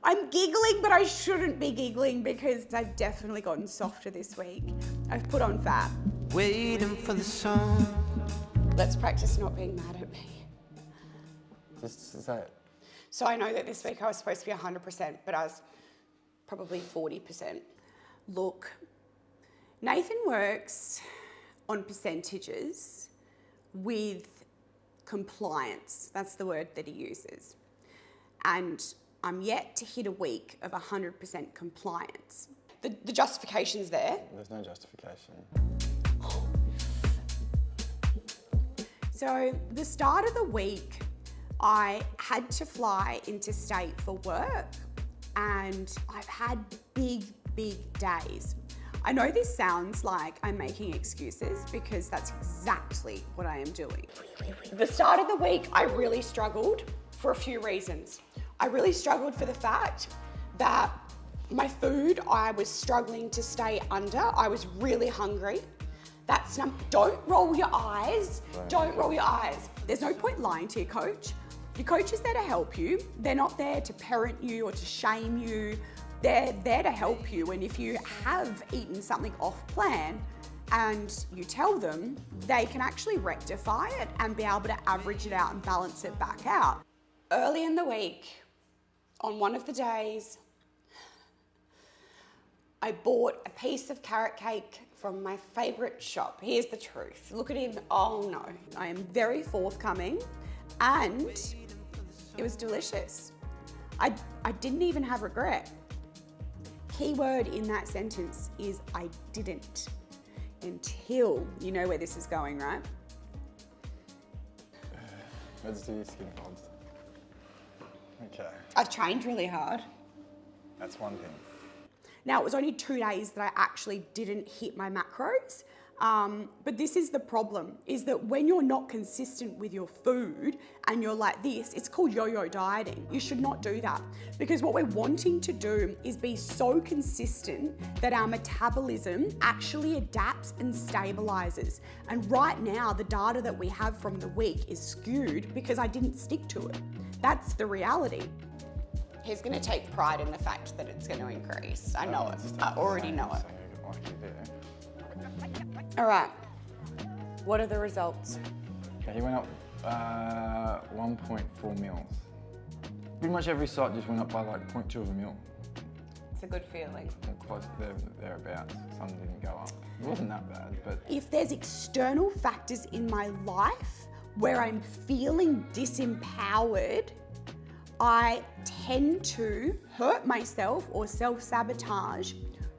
I'm giggling, but I shouldn't be giggling because I've definitely gotten softer this week. I've put on fat. Waiting for the sun. Let's practice not being mad at me. Just say it. So I know that this week I was supposed to be 100%, but I was probably 40%. Look, Nathan works on percentages with compliance. That's the word that he uses. And I'm yet to hit a week of 100% compliance. The justification's there. There's no justification. So the start of the week, I had to fly interstate for work, and I've had big days. I know this sounds like I'm making excuses because that's exactly what I am doing. The start of the week, I really struggled for a few reasons. I really struggled for the fact that my food, I was struggling to stay under. I was really hungry. Don't roll your eyes. Don't roll your eyes. There's no point lying to your coach. Your coach is there to help you. They're not there to parent you or to shame you. They're there to help you. And if you have eaten something off plan and you tell them, they can actually rectify it and be able to average it out and balance it back out. Early in the week, on one of the days, I bought a piece of carrot cake from my favorite shop. Here's the truth. Look at him. Oh no. I am very forthcoming, and it was delicious. I didn't even have regret. Key word in that sentence is I didn't, until you know where this is going, right? Let's do your skin folds. Okay. I've trained really hard. That's one thing. Now, it was only 2 days that I actually didn't hit my macros. But this is the problem, is that when you're not consistent with your food and you're like this, it's called yo-yo dieting. You should not do that, because what we're wanting to do is be so consistent that our metabolism actually adapts and stabilizes. And right now, the data that we have from the week is skewed because I didn't stick to it. That's the reality. He's going to take pride in the fact that it's going to increase. I know it. I already know it. All right. What are the results? Okay, he went up 1.4 mils. Pretty much every site just went up by like 0.2 of a mil. It's a good feeling. Close thereabouts. Some didn't go up. It wasn't that bad, but... If there's external factors in my life where I'm feeling disempowered, I tend to hurt myself or self-sabotage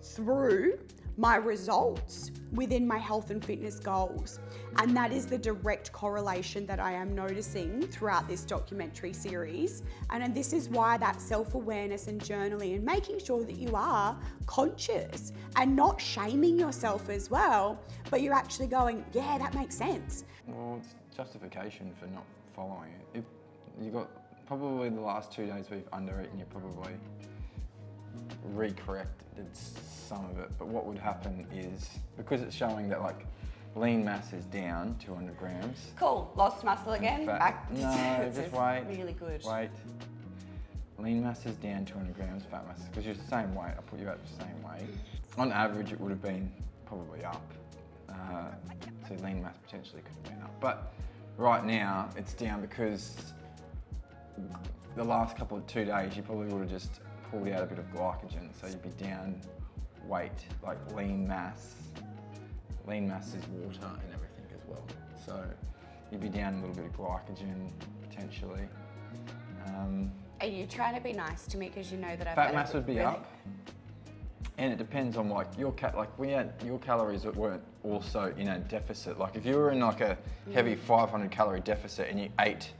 through my results within my health and fitness goals. And that is the direct correlation that I am noticing throughout this documentary series. And this is why that self-awareness and journaling and making sure that you are conscious and not shaming yourself as well, but you're actually going, yeah, that makes sense. Well, it's justification for not following it. If you got probably the last 2 days we've undereaten, you probably recorrected some of it, but what would happen is, because it's showing that like lean mass is down 200 grams. Cool, lost muscle again? Back. No, just wait. Really good. Wait. Lean mass is down 200 grams, fat mass, because you're the same weight, I put you at the same weight. On average, it would have been probably up. So lean mass potentially could have been up. But right now, it's down because the last couple of 2 days, you probably would have just pulled out a bit of glycogen, so you'd be down weight, like lean mass. Lean mass is water and everything as well. So you'd be down a little bit of glycogen, potentially. Are you trying to be nice to me because you know that I've Fat mass would be up. And it depends on like your your calories that weren't also in a deficit. Like if you were in like a heavy 500 calorie deficit and you ate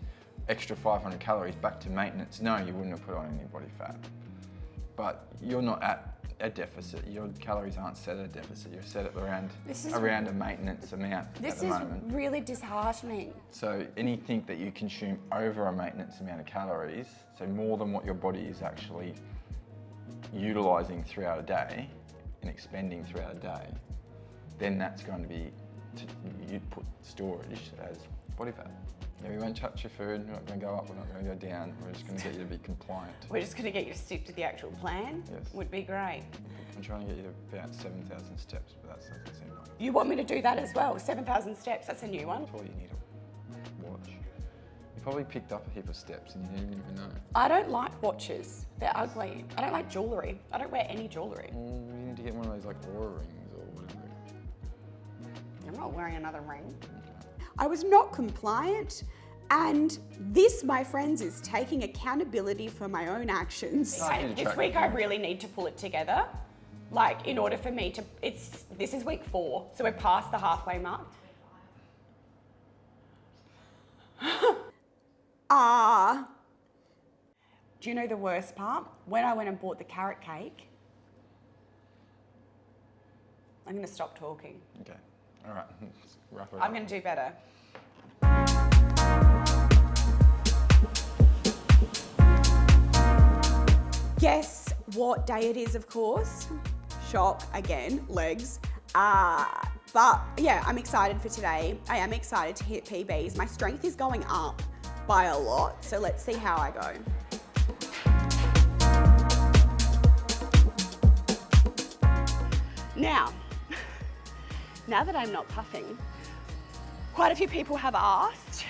extra 500 calories back to maintenance, no, you wouldn't have put on any body fat. But you're not at a deficit. Your calories aren't set at a deficit. You're set at around a maintenance amount at the moment. This is really disheartening. So anything that you consume over a maintenance amount of calories, so more than what your body is actually utilising throughout a day and expending throughout a day, then that's going to be, you'd put storage as body fat. Yeah, we won't touch your food. We're not going to go up. We're not going to go down. We're just going to get you to be compliant. We're just going to get you to stick to the actual plan? Yes. Would be great. I'm trying to get you to about 7,000 steps, but that doesn't seem like. You want me to do that as well? 7,000 steps, that's a new one. That's all you need to watch. You probably picked up a heap of steps and you didn't even know. I don't like watches. They're ugly. I don't like jewellery. I don't wear any jewellery. Well, you need to get one of those like aura rings or whatever. I'm not wearing another ring. I was not compliant, and this, my friends, is taking accountability for my own actions. This week I really need to pull it together. Like, in order for me to, this is week 4, so we're past the halfway mark. Do you know the worst part? When I went and bought the carrot cake, I'm gonna stop talking. Okay, all right, let's wrap it up. I'm gonna do better. Guess what day it is, of course? Shock, again, legs. But yeah, I'm excited for today. I am excited to hit PBs. My strength is going up by a lot, so let's see how I go. Now that I'm not puffing, quite a few people have asked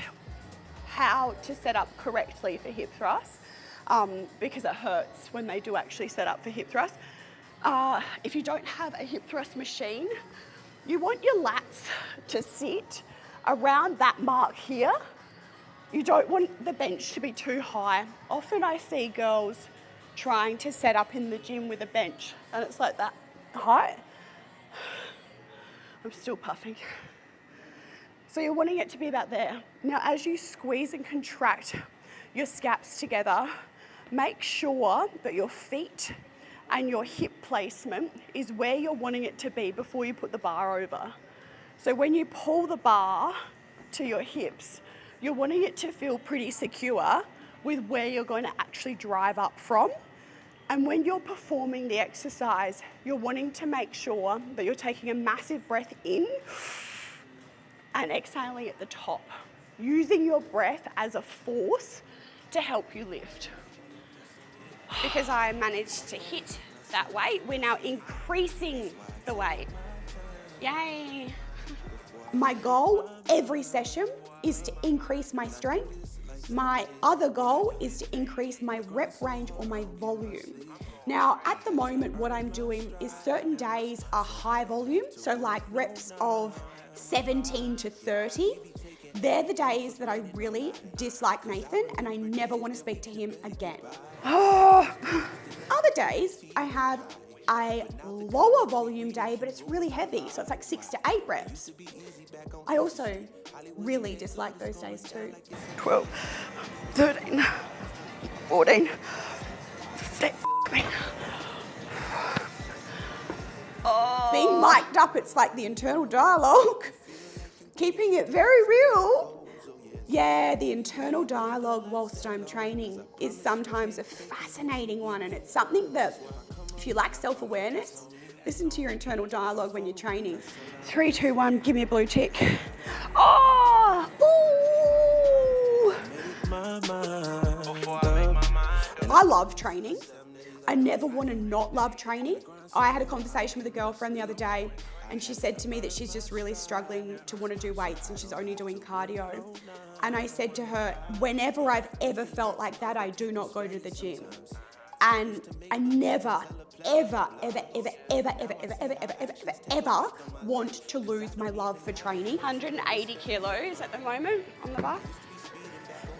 how to set up correctly for hip thrusts, because it hurts when they do actually set up for hip thrusts. If you don't have a hip thrust machine, you want your lats to sit around that mark here. You don't want the bench to be too high. Often I see girls trying to set up in the gym with a bench and it's like that height. I'm still puffing. So you're wanting it to be about there. Now, as you squeeze and contract your scaps together, make sure that your feet and your hip placement is where you're wanting it to be before you put the bar over. So when you pull the bar to your hips, you're wanting it to feel pretty secure with where you're going to actually drive up from. And when you're performing the exercise, you're wanting to make sure that you're taking a massive breath in and exhaling at the top, using your breath as a force to help you lift. Because I managed to hit that weight, we're now increasing the weight. Yay. My goal every session is to increase my strength. My other goal is to increase my rep range or my volume. Now, at the moment, what I'm doing is certain days are high volume, so like reps of 17 to 30. They're the days that I really dislike Nathan and I never want to speak to him again. Other days, I have a lower volume day, but it's really heavy, so it's like 6 to 8 reps. I also really dislike those days too. 12, 13, 14, 15. Being mic'd up, it's like the internal dialogue. Keeping it very real. Yeah, the internal dialogue whilst I'm training is sometimes a fascinating one, and it's something that if you lack self-awareness, listen to your internal dialogue when you're training. 3, 2, 1, give me a blue tick. Oh, ooh. I love training. I never want to not love training. I had a conversation with a girlfriend the other day and she said to me that she's just really struggling to want to do weights and she's only doing cardio. And I said to her, whenever I've ever felt like that, I do not go to the gym. And I never, ever want to lose my love for training. 180 kilos at the moment on the bar.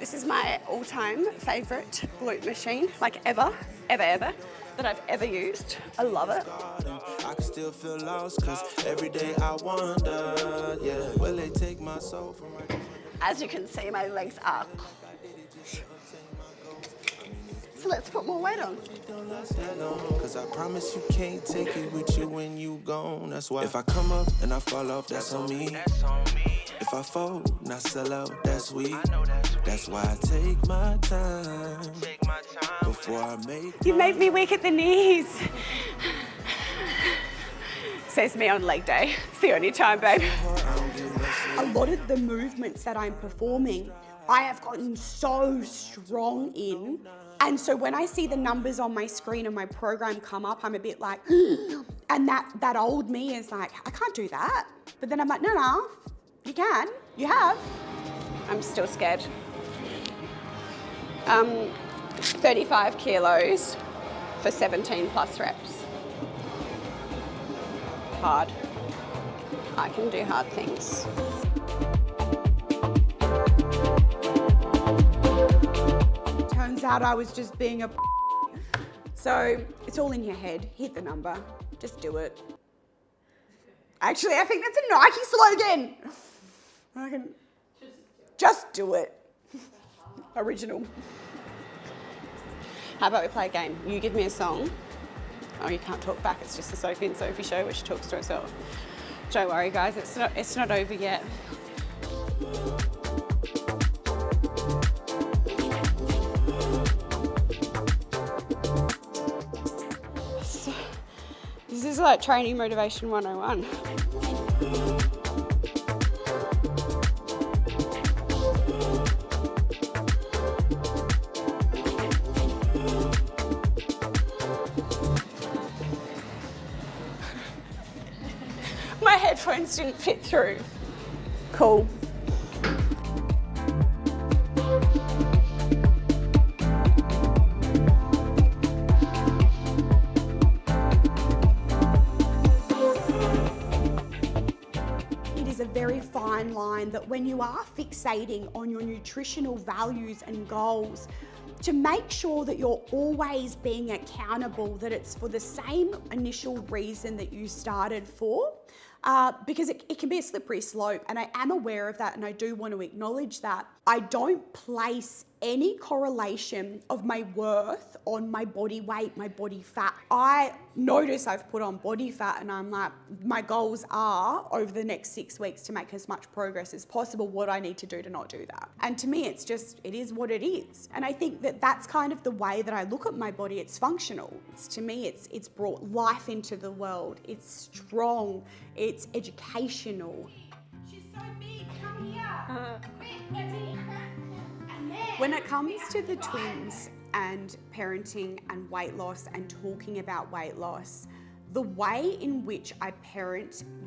This is my all-time favorite glute machine, like ever, that I've ever used. I love it. I can still feel lost, cause every day I wonder, yeah, will they take my soul from my... As you can see, my legs are. So let's put more weight on. Cause I promise you can't take it with you when you gone. That's why if I come up and I fall off, that's on me. If I fold and I sell out, that's weak. That's why I take my time before I make. You make me weak at the knees. Says me on leg day. It's the only time, babe. A lot of the movements that I'm performing I have gotten so strong in. And so when I see the numbers on my screen and my program come up, I'm a bit like, and that old me is like, I can't do that. But then I'm like, no, you can, you have. I'm still scared. 35 kilos for 17 plus reps. Hard. I can do hard things. Turns out I was just being a So it's all in your head. Hit the number. Just do it. Actually, I think that's a Nike slogan. I can just do it. Original. How about we play a game? You give me a song. Oh, you can't talk back. It's just the Sophie and Sophie show where she talks to herself. Don't worry, guys. It's not over yet. So, this is like training motivation 101. My headphones didn't fit through. Cool. It is a very fine line that when you are fixating on your nutritional values and goals, to make sure that you're always being accountable, that it's for the same initial reason that you started for, because it can be a slippery slope, and I am aware of that, and I do want to acknowledge that. I don't place any correlation of my worth on my body weight, my body fat. I notice I've put on body fat and I'm like, my goals are over the next 6 weeks to make as much progress as possible. What I need to do to not do that. And to me, it is what it is. And I think that that's kind of the way that I look at my body. It's functional. To me, it's brought life into the world. It's strong. It's educational. She's so big, come here. Quick, Evie. When it comes to the twins and parenting and weight loss and talking about weight loss, the way in which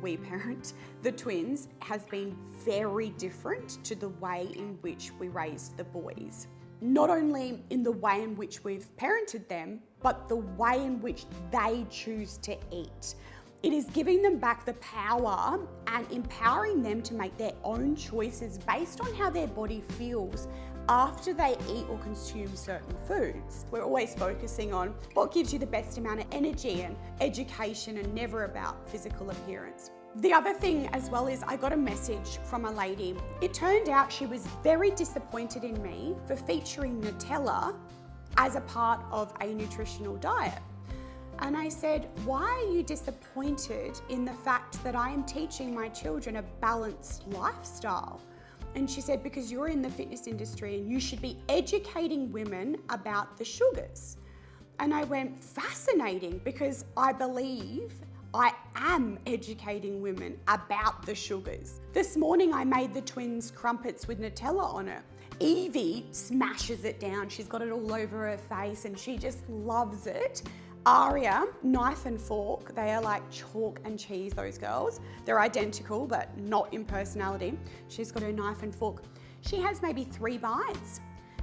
we parent the twins has been very different to the way in which we raised the boys. Not only in the way in which we've parented them, but the way in which they choose to eat. It is giving them back the power and empowering them to make their own choices based on how their body feels after they eat or consume certain foods. We're always focusing on what gives you the best amount of energy and education, and never about physical appearance. The other thing as well is I got a message from a lady. It turned out she was very disappointed in me for featuring Nutella as a part of a nutritional diet. And I said, why are you disappointed in the fact that I am teaching my children a balanced lifestyle? And she said, because you're in the fitness industry and you should be educating women about the sugars. And I went, fascinating, because I believe I am educating women about the sugars. This morning I made the twins crumpets with Nutella on it. Evie smashes it down. She's got it all over her face and she just loves it. Aria, knife and fork. They are like chalk and cheese, those girls. They're identical, but not in personality. She's got her knife and fork. She has maybe 3 bites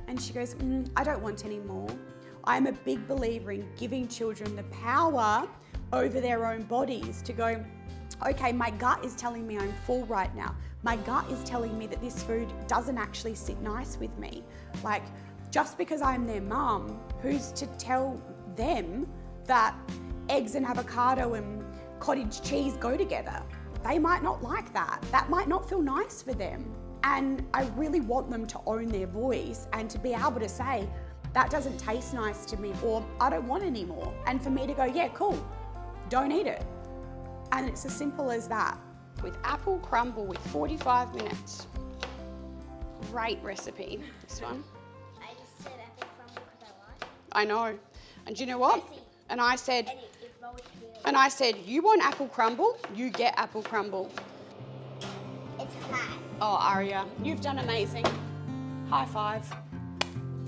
and she goes, I don't want any more. I'm a big believer in giving children the power over their own bodies to go, okay, my gut is telling me I'm full right now. My gut is telling me that this food doesn't actually sit nice with me. Like, just because I'm their mum, who's to tell them that eggs and avocado and cottage cheese go together? They might not like that. That might not feel nice for them. And I really want them to own their voice and to be able to say, that doesn't taste nice to me, or I don't want any more. And for me to go, yeah, cool, don't eat it. And it's as simple as that. With apple crumble with 45 minutes. Great recipe, this one. I just said apple crumble because I like it. I know. And do you know what? Messy. And I said, And it rolls really. you want apple crumble, you get apple crumble. It's flat. Oh, Aria, you've done amazing. High five.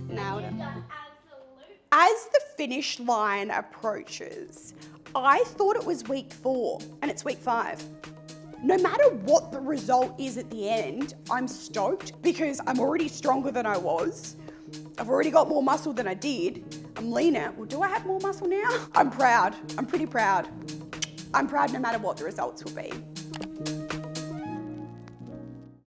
Nailed it. You've done absolute. As the finish line approaches, I thought it was week 4 and it's week 5. No matter what the result is at the end, I'm stoked because I'm already stronger than I was. I've already got more muscle than I did. I'm leaner. Well, do I have more muscle now? I'm proud. I'm pretty proud. I'm proud no matter what the results will be.